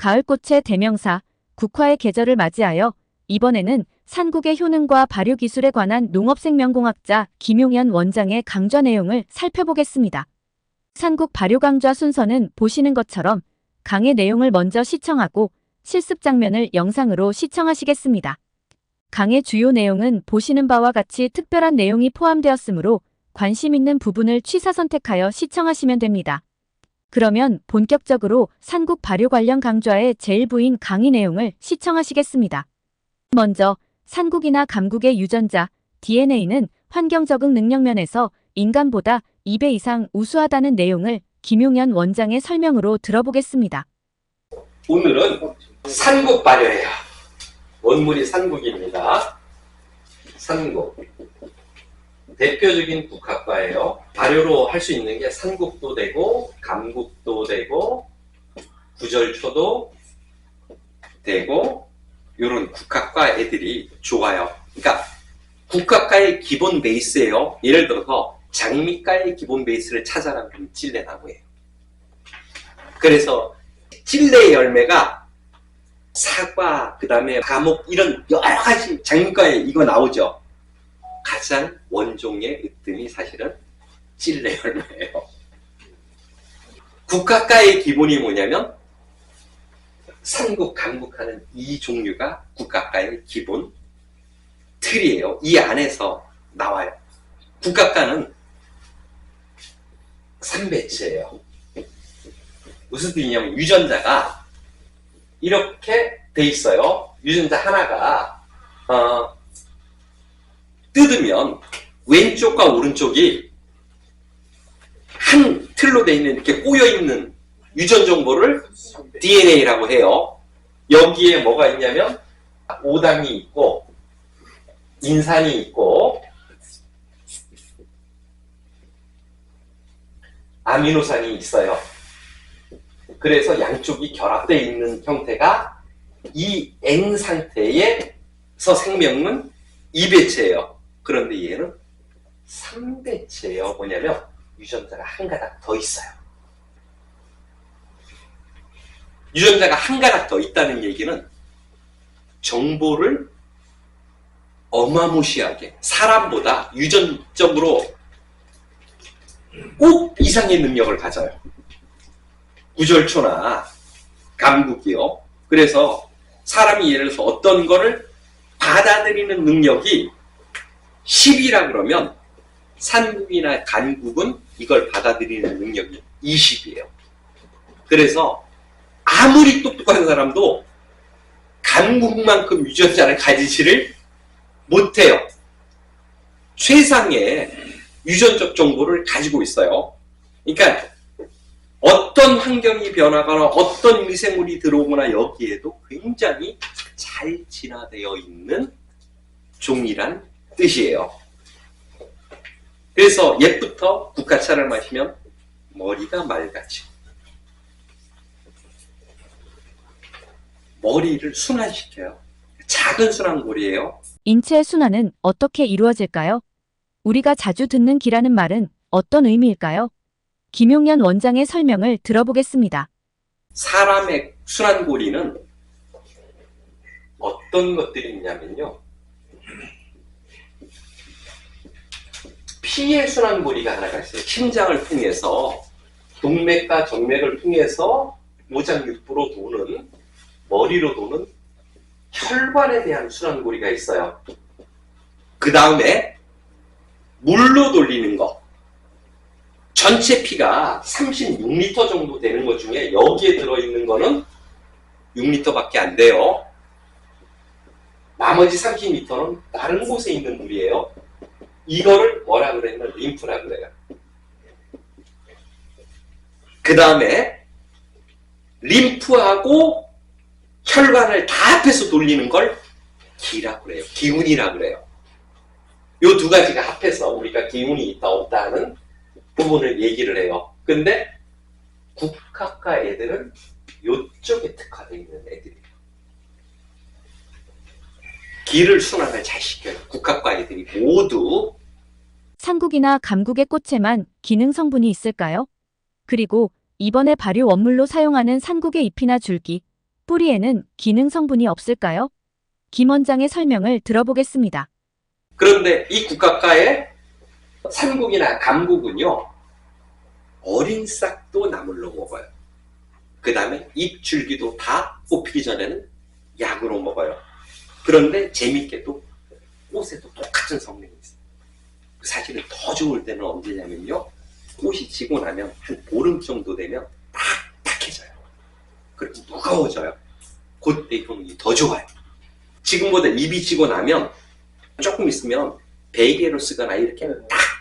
가을꽃의 대명사, 국화의 계절을 맞이하여 이번에는 산국의 효능과 발효 기술에 관한 농업생명공학자 김용현 원장의 강좌 내용을 살펴보겠습니다. 산국 발효 강좌 순서는 보시는 것처럼 강의 내용을 먼저 시청하고 실습 장면을 영상으로 시청하시겠습니다. 강의 주요 내용은 보시는 바와 같이 특별한 내용이 포함되었으므로 관심 있는 부분을 취사 선택하여 시청하시면 됩니다. 그러면 본격적으로 산국 발효 관련 강좌의 제1부인 강의 내용을 시청하시겠습니다. 먼저 산국이나 감국의 유전자, DNA는 환경 적응 능력 면에서 인간보다 2배 이상 우수하다는 내용을 김용현 원장의 설명으로 들어보겠습니다. 오늘은 산국 발효예요. 원물이 산국입니다. 산국. 대표적인 국화과예요. 발효로 할 수 있는 게 산국도 되고 감국도 되고 구절초도 되고 이런 국화과 애들이 좋아요. 그러니까 국화과의 기본 베이스예요. 예를 들어서 장미과의 기본 베이스를 찾아라 그러면 찔레나무예요. 그래서 찔레 열매가 사과, 그 다음에 감옥 이런 여러 가지 장미과에 이거 나오죠. 가장 원종의 으뜸이 사실은 찔레 열매예요. 국화과의 기본이 뭐냐면 산국, 감국하는 이 종류가 국화과의 기본 틀이에요. 이 안에서 나와요. 국화과는 삼배체예요. 무슨 뜻이냐면 유전자가 이렇게 돼 있어요. 유전자 하나가 뜯으면 왼쪽과 오른쪽이 한 틀로 돼 있는 이렇게 꼬여 있는 유전 정보를 DNA라고 해요. 여기에 뭐가 있냐면 오당이 있고 인산이 있고 아미노산이 있어요. 그래서 양쪽이 결합되어 있는 형태가 이 N 상태에서 생명은 2배체예요. 그런데 얘는 3배체예요. 뭐냐면 유전자가 한 가닥 더 있어요. 유전자가 한 가닥 더 있다는 얘기는 정보를 어마무시하게 사람보다 유전적으로 꼭 이상의 능력을 가져요. 구절초나 감국이요. 그래서 사람이 예를 들어서 어떤 거를 받아들이는 능력이 10이라 그러면 산국이나 간국은 이걸 받아들이는 능력이 20이에요. 그래서 아무리 똑똑한 사람도 간국만큼 유전자를 가지지를 못해요. 최상의 유전적 정보를 가지고 있어요. 그러니까 어떤 환경이 변하거나 어떤 미생물이 들어오거나 여기에도 굉장히 잘 진화되어 있는 종이란 뜻이에요. 그래서 옛부터 국화차를 마시면 머리가 맑아지고 머리를 순환시켜요. 작은 순환골이에요. 인체의 순환은 어떻게 이루어질까요? 우리가 자주 듣는 기라는 말은 어떤 의미일까요? 김용현 원장의 설명을 들어보겠습니다. 사람의 순환고리는 어떤 것들이 있냐면요. 피의 순환고리가 하나가 있어요. 심장을 통해서 동맥과 정맥을 통해서 오장육부로 도는 머리로 도는 혈관에 대한 순환고리가 있어요. 그 다음에 물로 돌리는 거. 전체 피가 36리터 정도 되는 것 중에 여기에 들어있는 거는 6리터밖에 안 돼요. 나머지 30리터는 다른 곳에 있는 물이에요. 이거를 뭐라 그랬냐면 림프라 그래요. 그 다음에 림프하고 혈관을 다 합해서 돌리는 걸 기라고 그래요. 기운이라 그래요. 요 두 가지가 합해서 우리가 기운이 있다 없다 하는 부분을 얘기를 해요. 근데 국화과 애들은 요쪽에 특화되어 있는 애들이에요. 기를 순환을 잘 시켜요. 국화과 애들이 모두. 산국이나 감국의 꽃에만 기능 성분이 있을까요? 그리고 이번에 발효 원물로 사용하는 산국의 잎이나 줄기, 뿌리에는 기능 성분이 없을까요? 김 원장의 설명을 들어보겠습니다. 그런데 이 국화과의 산국이나 감국은요, 어린 싹도 나물로 먹어요. 그 다음에 잎 줄기도 다 뽑히기 전에는 약으로 먹어요. 그런데 재밌게도 꽃에도 똑같은 성능이 있어요. 사실은 더 좋을 때는 언제냐면요, 꽃이 지고 나면 한 보름 정도 되면 딱딱해져요. 그리고 무거워져요. 그때 효능이 더 좋아요. 지금보다 잎이 지고 나면 조금 있으면 베개로 쓰거나 이렇게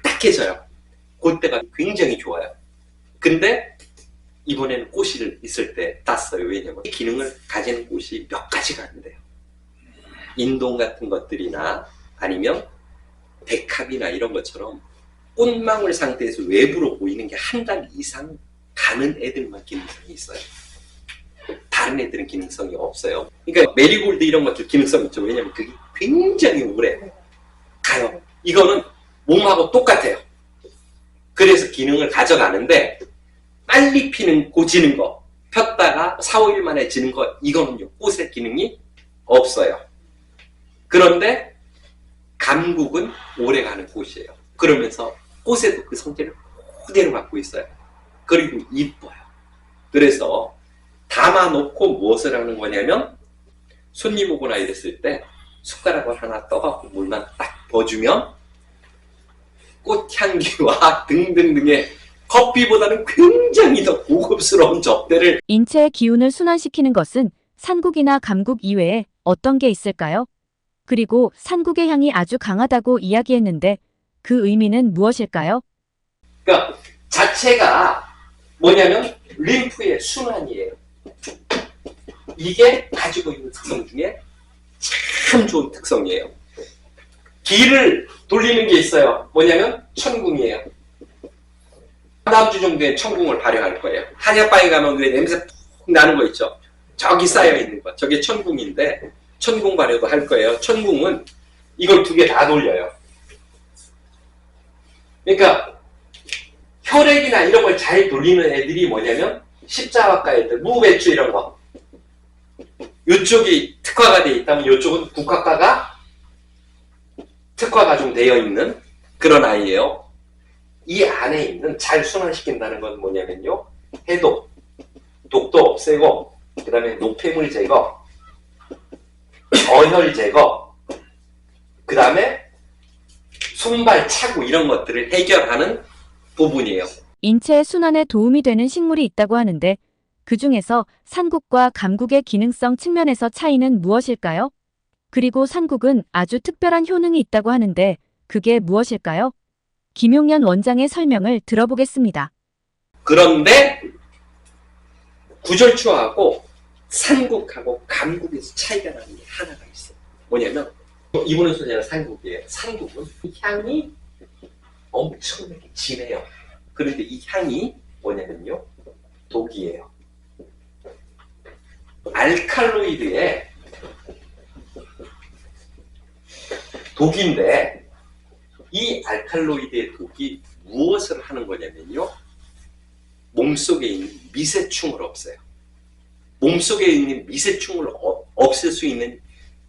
딱딱해져요. 그때가 굉장히 좋아요. 근데 이번에는 꽃이 있을 때 땄어요. 왜냐면 기능을 가지는 꽃이 몇 가지가 안 돼요. 인동 같은 것들이나 아니면 백합이나 이런 것처럼 꽃망울 상태에서 외부로 보이는 게 한 달 이상 가는 애들만 기능성이 있어요. 다른 애들은 기능성이 없어요. 그러니까 메리골드 이런 것들 기능성 있죠. 왜냐면 그게 굉장히 오래 가요. 이거는 몸하고 똑같아요. 그래서 기능을 가져가는데 빨리 피는 고 지는 거, 폈다가 4, 5일 만에 지는 거, 이거는요, 꽃의 기능이 없어요. 그런데 감국은 오래가는 꽃이에요. 그러면서 꽃에도 그 성질을 그대로 갖고 있어요. 그리고 이뻐요. 그래서 담아놓고 무엇을 하는 거냐면 손님 오거나 이랬을 때 숟가락을 하나 떠갖고 물만 딱 부어주면 꽃향기와 등등등의 커피보다는 굉장히 더 고급스러운 접대를. 인체의 기운을 순환시키는 것은 산국이나 감국 이외에 어떤 게 있을까요? 그리고 산국의 향이 아주 강하다고 이야기했는데 그 의미는 무엇일까요? 그러니까 자체가 뭐냐면 림프의 순환이에요. 이게 가지고 있는 특성 중에 참 좋은 특성이에요. 기를 돌리는 게 있어요. 뭐냐면 천궁이에요. 다음 주 정도에 천궁을 발효할 거예요. 한약방에 가면 왜 냄새 푹 나는 거 있죠? 저기 쌓여 있는 거. 저게 천궁인데 천궁 발효도 할 거예요. 천궁은 이걸 두 개 다 돌려요. 그러니까 혈액이나 이런 걸 잘 돌리는 애들이 뭐냐면 십자화과 애들, 무배추 이런 거. 이쪽이 특화가 되어 있다면 이쪽은 국화과가 특화가 좀 되어 있는 그런 아이예요. 이 안에 있는 잘 순환시킨다는 건 뭐냐면요, 해독, 독도 없애고, 그 다음에 노폐물 제거, 어혈 제거, 그 다음에 손발 차고 이런 것들을 해결하는 부분이에요. 인체의 순환에 도움이 되는 식물이 있다고 하는데 그 중에서 산국과 감국의 기능성 측면에서 차이는 무엇일까요? 그리고 산국은 아주 특별한 효능이 있다고 하는데 그게 무엇일까요? 김용현 원장의 설명을 들어보겠습니다. 그런데 구절초하고 산국하고 감국에서 차이가 나는 게 하나가 있어요. 뭐냐면 이분은 소재가 산국이에요. 산국은 향이 엄청나게 진해요. 그런데 이 향이 뭐냐면요, 독이에요. 알칼로이드의 독인데 이 알칼로이드의 독이 무엇을 하는 거냐면요, 몸속에 있는 미세충을 없애요. 몸속에 있는 미세충을 없앨 수 있는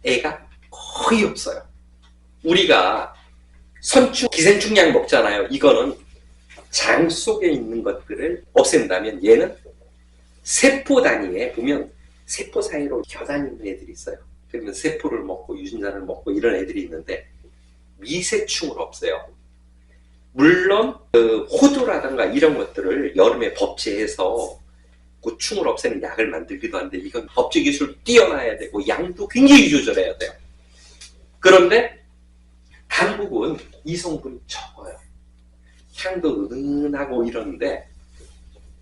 애가 거의 없어요. 우리가 선충, 기생충약 먹잖아요. 이거는 장 속에 있는 것들을 없앤다면 얘는 세포 단위에 보면 세포 사이로 겨다니는 애들이 있어요. 그러면 세포를 먹고 유전자를 먹고 이런 애들이 있는데 미세충을 없애요. 물론 호두라든가 이런 것들을 여름에 법제해서 그 충을 없애는 약을 만들기도 하는데 이건 법제 기술을 뛰어나야 되고 양도 굉장히 조절해야 돼요. 그런데 감국은 이 성분이 적어요. 향도 은은하고 이러는데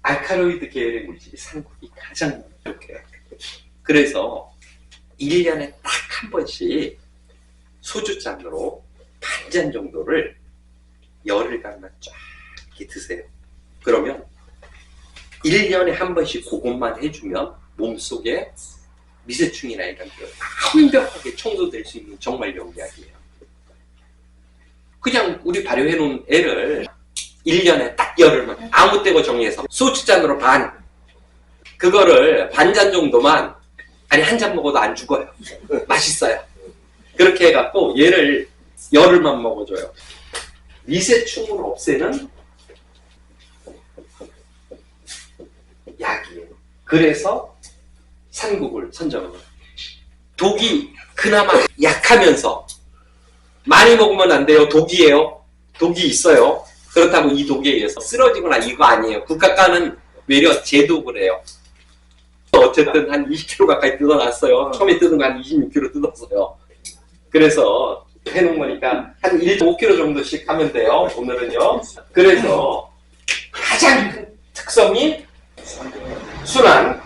알칼로이드 계열의 물질이 산국이 가장 좋게요. 그래서 1년에 딱 한 번씩 소주잔으로 반 잔 정도를 열흘간만 쫙 이렇게 드세요. 그러면 1년에 한 번씩 그것만 해주면 몸속에 미세충이나 이런 게 완벽하게 청소될 수 있는 정말 영약이에요. 그냥 우리 발효해놓은 애를 1년에 딱 열흘만 아무 때고 정해서 소주잔으로 반, 그거를 반잔 정도만 아니 한 잔 먹어도 안 죽어요. 맛있어요. 그렇게 해갖고 얘를 열흘만 먹어줘요. 미세충을 없애는 약이에요. 그래서 산국을 선정을 해요. 독이 그나마 약하면서 많이 먹으면 안 돼요. 독이에요. 독이 있어요. 그렇다고 이 독에 의해서 쓰러지거나 이거 아니에요. 국화과는 외려 제독을 해요. 어쨌든 한 20kg 가까이 뜯어놨어요. 처음에 뜯은 거 한 26kg 뜯었어요. 그래서 해놓은 거니까 한 1.5kg 정도씩 하면 돼요. 오늘은요. 그래서 가장 큰 특성이 순한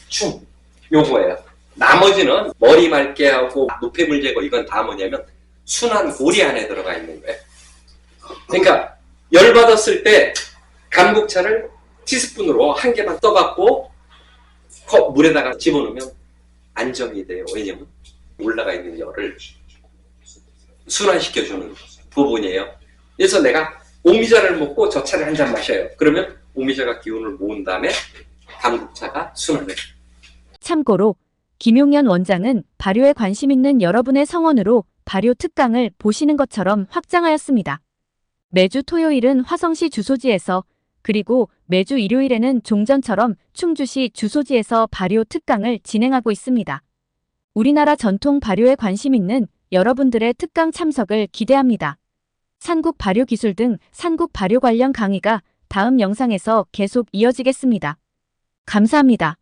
충 요거예요. 나머지는 머리 맑게 하고 노폐물 제거 이건 다 뭐냐면 순한 고리 안에 들어가 있는 거예요. 그러니까 열받았을 때 감국차를 티스푼으로 한 개만 떠갖고 물에다가 집어넣으면 안정이 돼요. 왜냐면 올라가 있는 열을 순환시켜주는 부분이에요. 그래서 내가 오미자를 먹고 저 차를 한 잔 마셔요. 그러면 오미자가 기운을 모은 다음에 감국차가 순환해요. 참고로 김용현 원장은 발효에 관심 있는 여러분의 성원으로 발효 특강을 보시는 것처럼 확장하였습니다. 매주 토요일은 화성시 주소지에서 그리고 매주 일요일에는 종전처럼 충주시 주소지에서 발효 특강을 진행하고 있습니다. 우리나라 전통 발효에 관심 있는 여러분들의 특강 참석을 기대합니다. 산국 발효 기술 등 산국 발효 관련 강의가 다음 영상에서 계속 이어지겠습니다. 감사합니다.